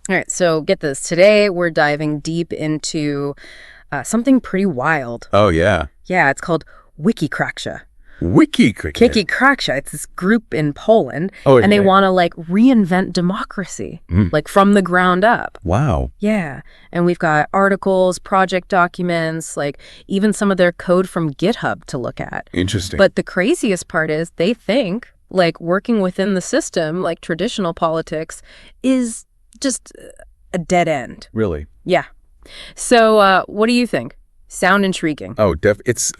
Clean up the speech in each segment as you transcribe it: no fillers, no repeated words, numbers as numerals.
All right, so get this. Today, we're diving deep into something pretty wild. Oh, yeah. Yeah, it's called Wikicracja. Wikicracja. It's this group in Poland, Oh, and they okay. want to, like, reinvent democracy, like, from the ground up. Wow. Yeah, and we've got articles, project documents, like, even some of their code from GitHub to look at. Interesting. But the craziest part is they think, like, working within the system, like traditional politics, is just a dead end. Really? Yeah. So what do you think? Sound intriguing. Oh, it's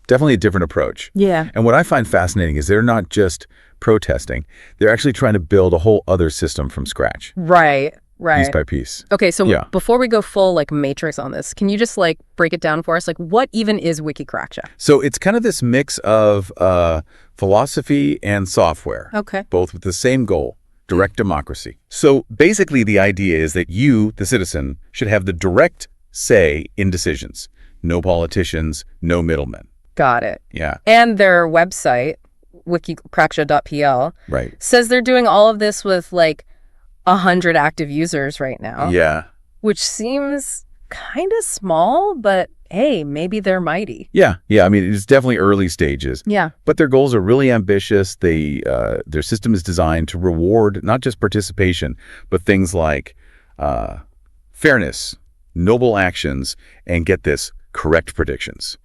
definitely a different approach. Yeah. And what I find fascinating is they're not just protesting. They're actually trying to build a whole other system from scratch. Right. Piece by piece. Okay, so Yeah. before we go full, like, matrix on this, can you just, like, break it down for us? Like, what even is Wikicracja? So it's kind of this mix of philosophy and software. Okay. Both with the same goal, direct democracy. So basically the idea is that you, the citizen, should have the direct say in decisions. No politicians, no middlemen. Got it. Yeah. And their website, wikikracja.pl, Right. says they're doing all of this with, like, 100 active users right now. Yeah. Which seems kind of small, but hey, maybe they're mighty. Yeah. I mean, it's definitely early stages. Yeah. But their goals are really ambitious. Their system is designed to reward not just participation, but things like fairness, noble actions, and get this, correct predictions.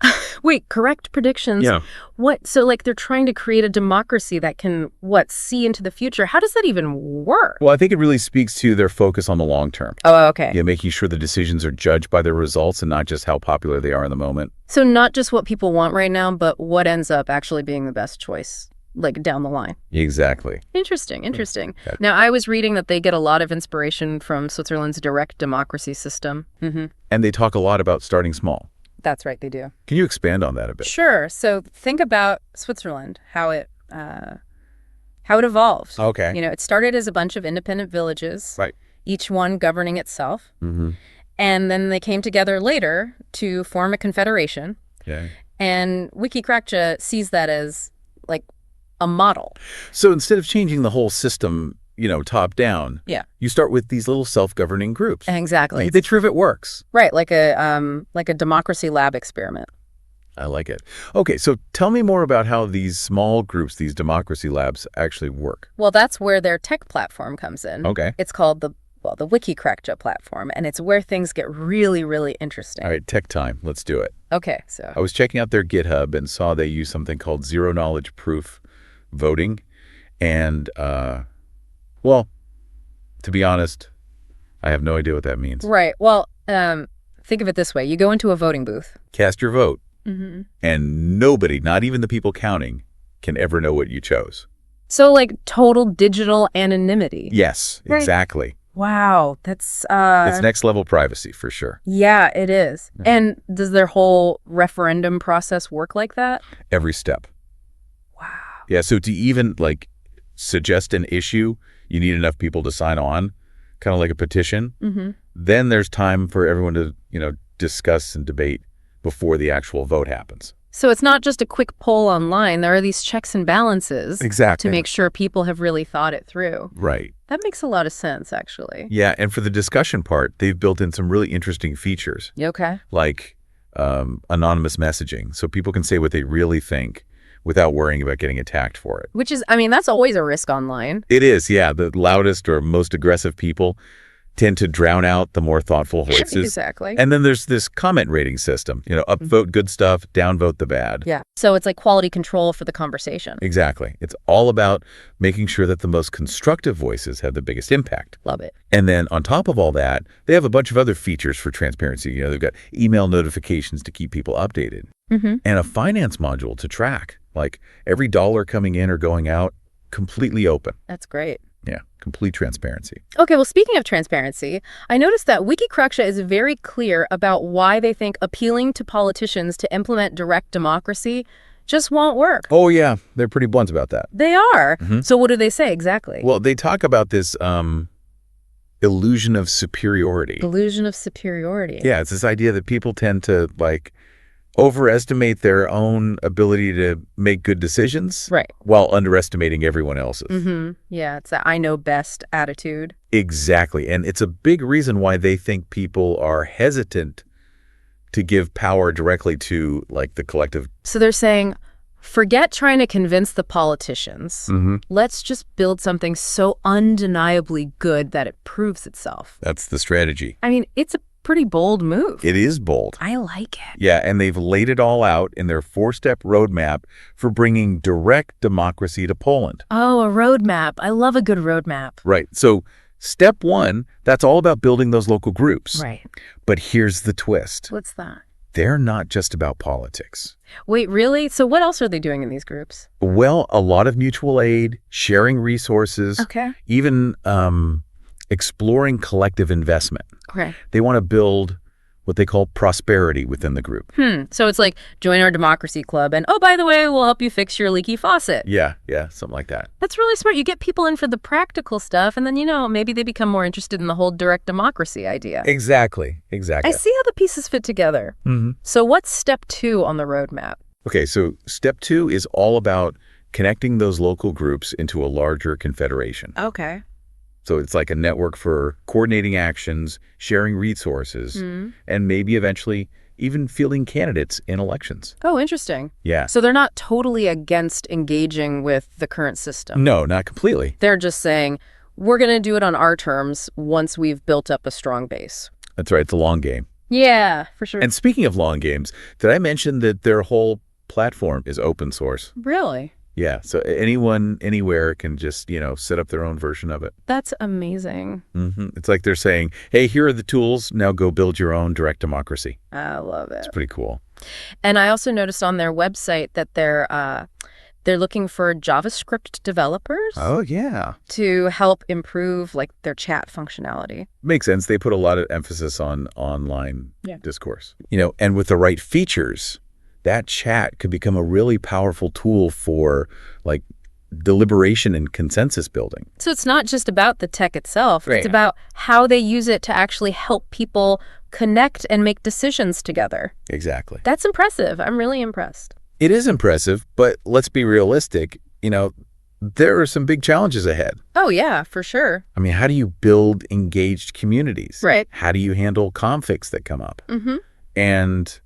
Wait, correct predictions? Yeah. What? So, like, they're trying to create a democracy that can, see into the future? How does that even work? Well, I think it really speaks to their focus on the long term. Oh, okay. Yeah, making sure the decisions are judged by their results and not just how popular they are in the moment. So not just what people want right now, but what ends up actually being the best choice, like, down the line. Exactly. Interesting. Yeah. Now, I was reading that they get a lot of inspiration from Switzerland's direct democracy system. Mm-hmm. And they talk a lot about starting small. That's right, they do. Can you expand on that a bit? Sure. So think about Switzerland, how it evolved. Okay. You know, it started as a bunch of independent villages, Right. each one governing itself. Mm-hmm. And then they came together later to form a confederation. Yeah. And Wikicracja sees that as, like, a model. So instead of changing the whole system, top down, Yeah. you start with these little self-governing groups. Exactly. They prove it works. Right, like a democracy lab experiment. I like it. Okay, so tell me more about how these small groups, these democracy labs, actually work. Well, that's where their tech platform comes in. Okay. It's called the Wikikracja platform, and it's where things get really, really interesting. All right, tech time. Let's do it. Okay, so I was checking out their GitHub and saw they use something called zero-knowledge proof voting. And, well, to be honest, I have no idea what that means. right. Well, think of it this way: you go into a voting booth. Cast your vote, Mm-hmm. and nobody, not even the people counting, can ever know what you chose. So, like, total digital anonymity. Yes, Right. exactly. Wow, that's It's next level privacy for sure. yeah, it is. And does their whole referendum process work like that? Every step. Wow. Yeah, so to even suggest an issue, you need enough people to sign on, kind of like a petition. Mm-hmm. Then there's time for everyone to, discuss and debate before the actual vote happens. So it's not just a quick poll online. There are these checks and balances Exactly. to make sure people have really thought it through. Right. That makes a lot of sense, actually. Yeah, and for the discussion part, they've built in some really interesting features, Okay. like anonymous messaging, so people can say what they really think without worrying about getting attacked for it. Which is, I mean, that's always a risk online. It is, yeah. The loudest or most aggressive people tend to drown out the more thoughtful voices. Exactly. And then there's this comment rating system, upvote good stuff, downvote the bad. Yeah. So it's like quality control for the conversation. Exactly. It's all about making sure that the most constructive voices have the biggest impact. Love it. And then on top of all that, they have a bunch of other features for transparency. They've got email notifications to keep people updated, Mm-hmm. and a finance module to track, like every dollar coming in or going out, completely open. That's great. Yeah, complete transparency. Okay, well, speaking of transparency, I noticed that Wikicracja is very clear about why they think appealing to politicians to implement direct democracy just won't work. Oh, yeah, they're pretty blunt about that. They are. Mhm. So what do they say exactly? Well, they talk about this illusion of superiority. Illusion of superiority. Yeah, it's this idea that people tend to overestimate their own ability to make good decisions Right. while underestimating everyone else's. Yeah, it's that I know best attitude. Exactly. And it's a big reason why they think people are hesitant to give power directly to, like, the collective. So they're saying, forget trying to convince the politicians. Let's just build something so undeniably good that it proves itself. That's the strategy. I mean, it's a pretty bold move. It is bold. I like it. Yeah, and they've laid it all out in their 4-step roadmap for bringing direct democracy to Poland. Oh, a roadmap. I love a good roadmap. Right. So step 1, that's all about building those local groups. Right. But here's the twist. What's that? They're not just about politics. Wait, really? So what else are they doing in these groups? Well, a lot of mutual aid, sharing resources, Okay. even exploring collective investment. Okay. They want to build what they call prosperity within the group. So it's like, join our democracy club, and oh, by the way, we'll help you fix your leaky faucet. Yeah, something like that. That's really smart. You get people in for the practical stuff, and then, maybe they become more interested in the whole direct democracy idea. Exactly. I see how the pieces fit together. So what's step 2 on the roadmap? Okay, so step 2 is all about connecting those local groups into a larger confederation. Okay. So it's like a network for coordinating actions, sharing resources, and maybe eventually even fielding candidates in elections. Oh, interesting. Yeah. So they're not totally against engaging with the current system. No, not completely. They're just saying, we're going to do it on our terms once we've built up a strong base. That's right. It's a long game. Yeah, for sure. And speaking of long games, did I mention that their whole platform is open source? Really? Yeah, so anyone, anywhere can just, set up their own version of it. That's amazing. It's like they're saying, hey, here are the tools, now go build your own direct democracy. I love it. It's pretty cool. And I also noticed on their website that they're looking for JavaScript developers. Oh, yeah. To help improve, like, their chat functionality. Makes sense. They put a lot of emphasis on online discourse. Yeah. And with the right features, that chat could become a really powerful tool for, like, deliberation and consensus building. So it's not just about the tech itself. Right. It's about how they use it to actually help people connect and make decisions together. Exactly. That's impressive. I'm really impressed. It is impressive, but let's be realistic. There are some big challenges ahead. Oh, yeah, for sure. I mean, how do you build engaged communities? Right. How do you handle conflicts that come up? And,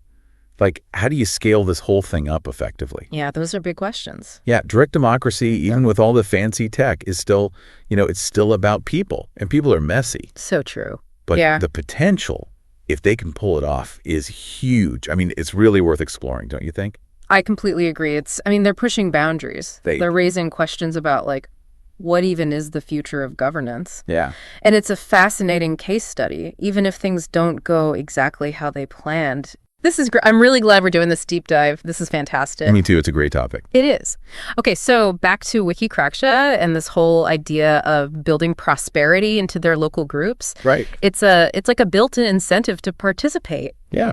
like, how do you scale this whole thing up effectively? Yeah, those are big questions. Yeah, direct democracy, even with all the fancy tech, is still, it's still about people. And people are messy. So true. But Yeah. the potential, if they can pull it off, is huge. I mean, it's really worth exploring, don't you think? I completely agree. They're pushing boundaries. They're raising questions about, like, what even is the future of governance? Yeah. And it's a fascinating case study, even if things don't go exactly how they planned. This is great. I'm really glad we're doing this deep dive. This is fantastic. Me too. It's a great topic. It is. Okay, so back to Wikicracja and this whole idea of building prosperity into their local groups. Right. It's like a built-in incentive to participate. Yeah.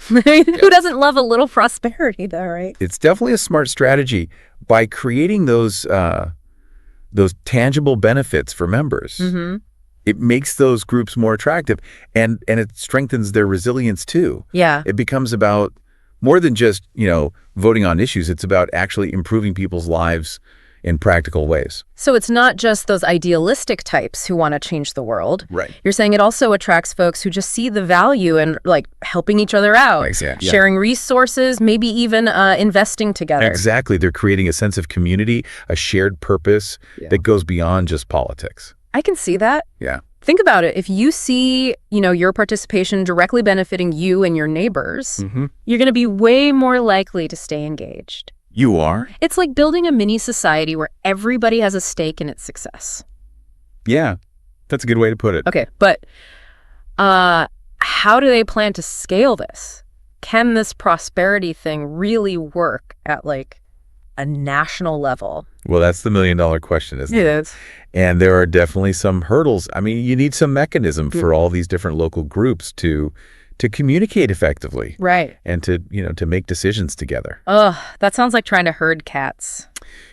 I mean, who doesn't love a little prosperity, though, right? It's definitely a smart strategy. By creating those tangible benefits for members, it makes those groups more attractive, and it strengthens their resilience too. Yeah. It becomes about more than just, voting on issues. It's about actually improving people's lives in practical ways. So it's not just those idealistic types who want to change the world. Right. You're saying it also attracts folks who just see the value in, like, helping each other out, Exactly. Yeah. sharing resources, maybe even investing together. Exactly. They're creating a sense of community, a shared purpose that goes beyond just politics. I can see that. Yeah. Think about it. If you see, your participation directly benefiting you and your neighbors, you're going to be way more likely to stay engaged. You are? It's like building a mini society where everybody has a stake in its success. Yeah. That's a good way to put it. Okay, but how do they plan to scale this? Can this prosperity thing really work at, like, a national level? Well, that's the million-dollar question, isn't it? It is. And there are definitely some hurdles. I mean, you need some mechanism for all these different local groups to communicate effectively. Right. And to make decisions together. Ugh, that sounds like trying to herd cats.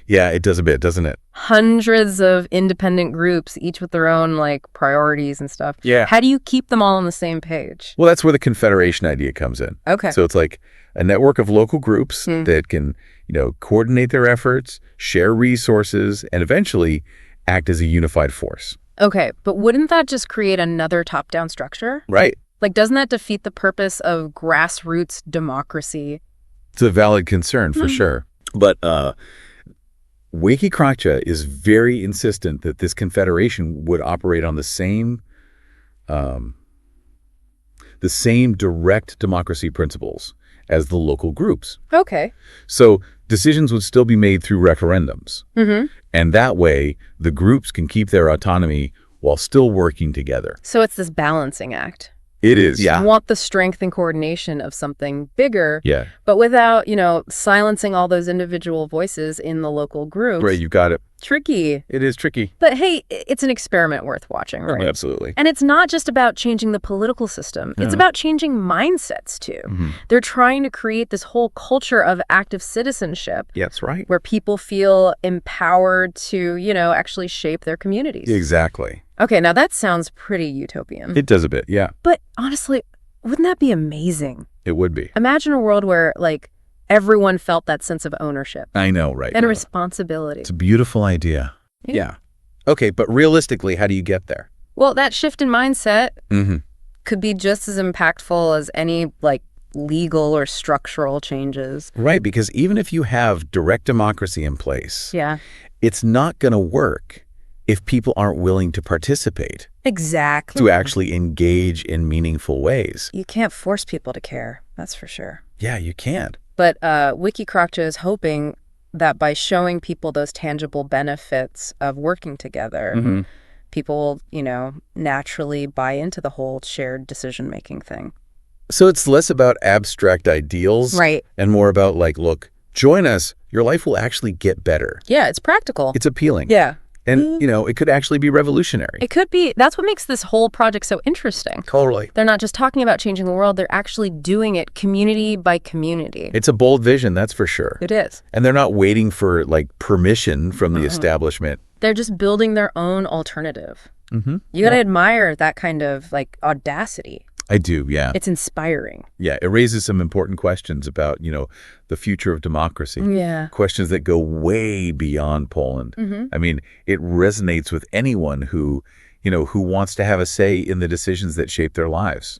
Yeah, it does a bit, doesn't it? Hundreds of independent groups, each with their own like priorities and stuff. Yeah. How do you keep them all on the same page? Well, that's where the confederation idea comes in. Okay. So it's like a network of local groups that can, coordinate their efforts, share resources, and eventually act as a unified force. Okay, but wouldn't that just create another top-down structure? Right. Like, doesn't that defeat the purpose of grassroots democracy? It's a valid concern for sure. But Wikicracja is very insistent that this confederation would operate on the same direct democracy principles as the local groups. Okay. So decisions would still be made through referendums. And that way, the groups can keep their autonomy while still working together. So it's this balancing act. It is, You want the strength and coordination of something bigger, Yeah. but without, silencing all those individual voices in the local groups. Right, you got it. Tricky. It is tricky. But hey, it's an experiment worth watching, right? Absolutely. And it's not just about changing the political system. It's about changing mindsets, too. They're trying to create this whole culture of active citizenship Yeah, that's right. where people feel empowered to, actually shape their communities. Exactly. Okay, now that sounds pretty utopian. It does a bit, yeah. But honestly, wouldn't that be amazing? It would be. Imagine a world where, everyone felt that sense of ownership I know, right? and responsibility. It's a beautiful idea. Yeah. Okay, but realistically, how do you get there? Well, that shift in mindset Mm-hmm. could be just as impactful as any, legal or structural changes. Right, because even if you have direct democracy in place, Yeah. it's not going to work if people aren't willing to participate, Exactly. to actually engage in meaningful ways. You can't force people to care, that's for sure. Yeah, you can't. But Wikicracja is hoping that by showing people those tangible benefits of working together, people will, naturally buy into the whole shared decision-making thing. So it's less about abstract ideals Right. and more about look, join us. Your life will actually get better. Yeah, it's practical. It's appealing. Yeah. And, it could actually be revolutionary. It could be. That's what makes this whole project so interesting. Totally. They're not just talking about changing the world, they're actually doing it community by community. It's a bold vision, that's for sure. It is. And they're not waiting for permission from the establishment. They're just building their own alternative. Mm-hmm. You got to admire that kind of audacity. I do, yeah. It's inspiring. Yeah, it raises some important questions about, the future of democracy. Yeah. Questions that go way beyond Poland. I mean, it resonates with anyone who wants to have a say in the decisions that shape their lives.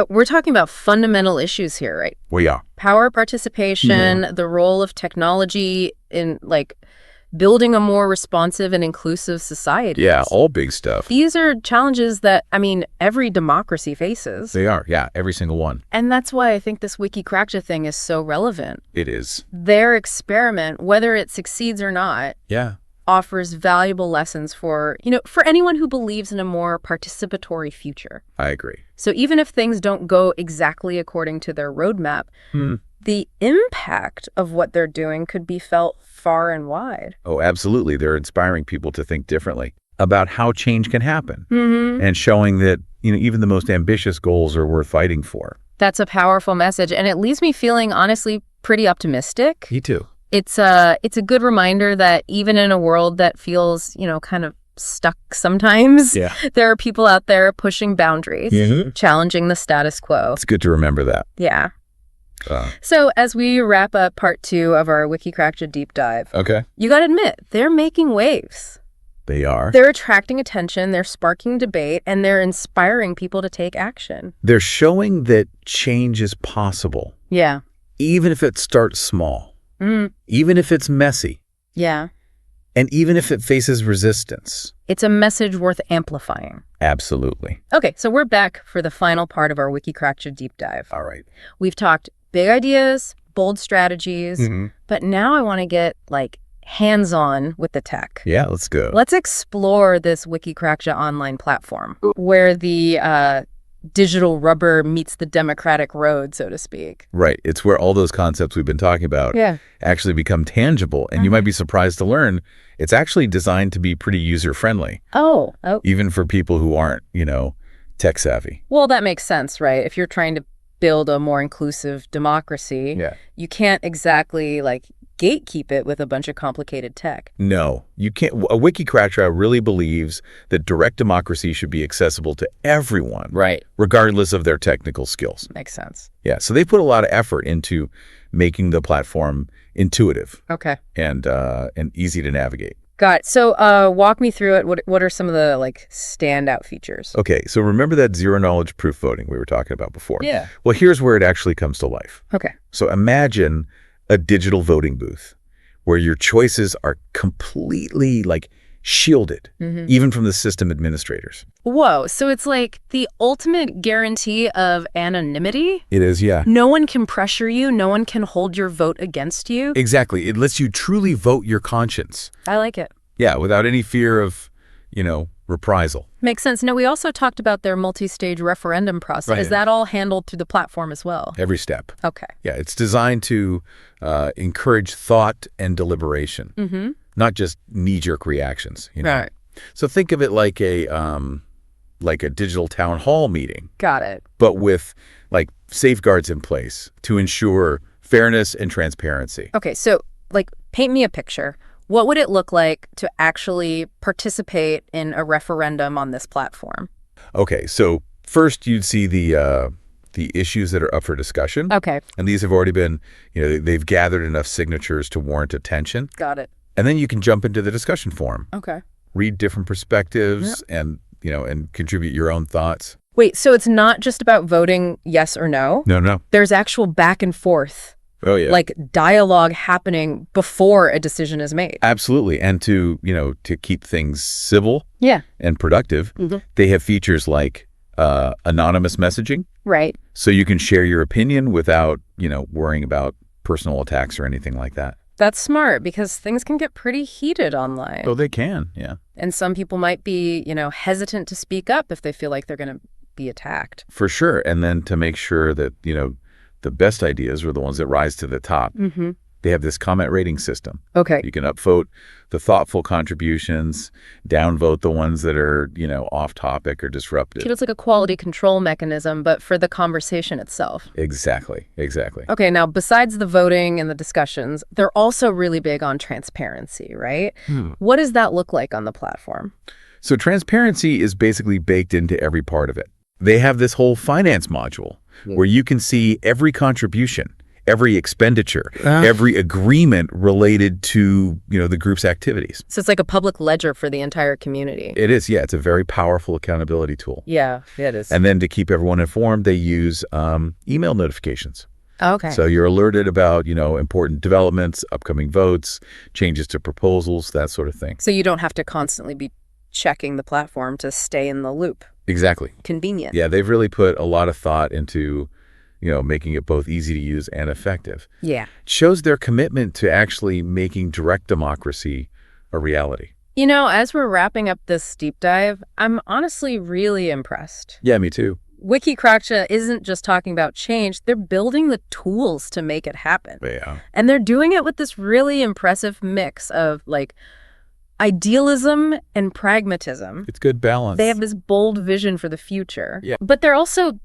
We're talking about fundamental issues here, right? Well, yeah. Power participation, the role of technology in building a more responsive and inclusive society. Yeah, all big stuff. These are challenges that, every democracy faces. They are, yeah, every single one. And that's why I think this Wikicracja thing is so relevant. It is. Their experiment, whether it succeeds or not, Yeah. offers valuable lessons for anyone who believes in a more participatory future. I agree. So even if things don't go exactly according to their roadmap, the impact of what they're doing could be felt far and wide. Oh, absolutely. They're inspiring people to think differently about how change can happen Mm-hmm. and showing that, even the most ambitious goals are worth fighting for. That's a powerful message, and it leaves me feeling honestly pretty optimistic. Me too. It's a good reminder that even in a world that feels, kind of stuck sometimes, Yeah. there are people out there pushing boundaries, challenging the status quo. It's good to remember that. Yeah. So as we wrap up part 2 of our Wikicracja deep dive, Okay. you got to admit, they're making waves. They are. They're attracting attention, they're sparking debate, and they're inspiring people to take action. They're showing that change is possible, Yeah. even if it starts small, even if it's messy, Yeah. and even if it faces resistance. It's a message worth amplifying. Absolutely. Okay, so we're back for the final part of our Wikicracja deep dive. All right. We've talked big ideas, bold strategies, but now I want to get hands-on with the tech. Yeah, let's go. Let's explore this Wikicracja online platform where the digital rubber meets the democratic road, so to speak. Right. It's where all those concepts we've been talking about actually become tangible. And you might be surprised to learn it's actually designed to be pretty user-friendly, Oh. even for people who aren't, tech savvy. Well, that makes sense, right? If you're trying to build a more inclusive democracy, you can't exactly gatekeep it with a bunch of complicated tech. No, you can't. A Wikicracja really believes that direct democracy should be accessible to everyone, Right. regardless of their technical skills. Makes sense. Yeah, so they put a lot of effort into making the platform intuitive Okay. and easy to navigate. Got it. So walk me through it. What are some of the standout features? Okay, so remember that zero-knowledge proof voting we were talking about before? Yeah. Well, here's where it actually comes to life. Okay. So imagine a digital voting booth where your choices are completely shielded, even from the system administrators. Whoa. So it's like the ultimate guarantee of anonymity? It is, yeah. No one can pressure you. No one can hold your vote against you. Exactly. It lets you truly vote your conscience. I like it. Yeah, without any fear of, reprisal. Makes sense. Now, we also talked about their multi-stage referendum process. Right. Is that all handled through the platform as well? Every step. Okay. Yeah, it's designed to encourage thought and deliberation, not just knee-jerk reactions. Right. So think of it like a digital town hall meeting, Got it. but with safeguards in place to ensure fairness and transparency. Okay, so paint me a picture. What would it look like to actually participate in a referendum on this platform? Okay, so first you'd see the issues that are up for discussion. Okay. And these have already been, they've gathered enough signatures to warrant attention. Got it. And then you can jump into the discussion forum. Okay. Read different perspectives and contribute your own thoughts. Wait, so it's not just about voting yes or no? No. There's actual back and forth, Oh, yeah. dialogue happening before a decision is made. Absolutely. And to keep things civil and productive, they have features like anonymous messaging. Right. So you can share your opinion without, worrying about personal attacks or anything like that. That's smart because things can get pretty heated online. Oh, they can, yeah. And some people might be, hesitant to speak up if they feel like they're going to be attacked. For sure. And then to make sure that, the best ideas are the ones that rise to the top. They have this comment rating system. Okay. You can upvote the thoughtful contributions, downvote the ones that are, off topic or disruptive. It's like a quality control mechanism, but for the conversation itself. Exactly. Okay, now besides the voting and the discussions, they're also really big on transparency, right? What does that look like on the platform? So transparency is basically baked into every part of it. They have this whole finance module where you can see every contribution, every expenditure, every agreement related to, the group's activities. So it's like a public ledger for the entire community. It is, yeah. It's a very powerful accountability tool. Yeah, it is. And then to keep everyone informed, they use email notifications. Okay. So you're alerted about, important developments, upcoming votes, changes to proposals, that sort of thing. So you don't have to constantly be checking the platform to stay in the loop. Exactly. Convenient. Yeah, they've really put a lot of thought into, making it both easy to use and effective. Yeah. It shows their commitment to actually making direct democracy a reality. As we're wrapping up this deep dive, I'm honestly really impressed. Yeah, me too. Wikicracja isn't just talking about change. They're building the tools to make it happen. Yeah. And they're doing it with this really impressive mix of idealism and pragmatism. It's good balance. They have this bold vision for the future. Yeah. But they're also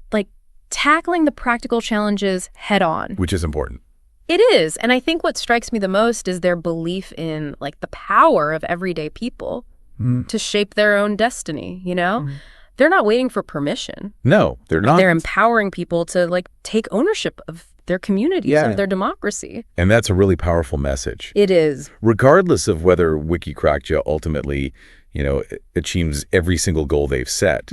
tackling the practical challenges head on. Which is important. It is. And I think what strikes me the most is their belief in the power of everyday people to shape their own destiny, They're not waiting for permission. No, they're not. They're empowering people to take ownership of their communities, of their democracy. And that's a really powerful message. It is. Regardless of whether Wikicracja ultimately, achieves every single goal they've set,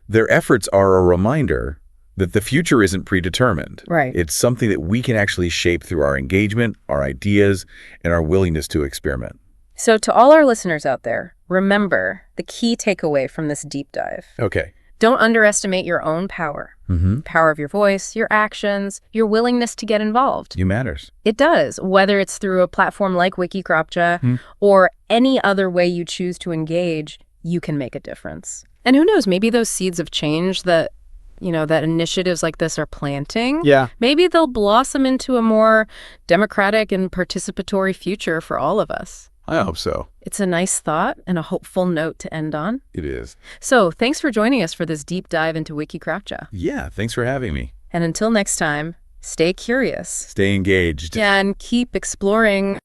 their efforts are a reminder that the future isn't predetermined. Right. It's something that we can actually shape through our engagement, our ideas, and our willingness to experiment. So to all our listeners out there, remember the key takeaway from this deep dive. Okay. Don't underestimate your own power. Power of your voice, your actions, your willingness to get involved. You matters. It does, whether it's through a platform like Wikicracja or any other way you choose to engage, you can make a difference. And who knows, maybe those seeds of change that that initiatives like this are planting, maybe they'll blossom into a more democratic and participatory future for all of us. I hope so. It's a nice thought and a hopeful note to end on. It is. So thanks for joining us for this deep dive into Wikicracja. Yeah, thanks for having me. And until next time, Stay curious. Stay engaged. And keep exploring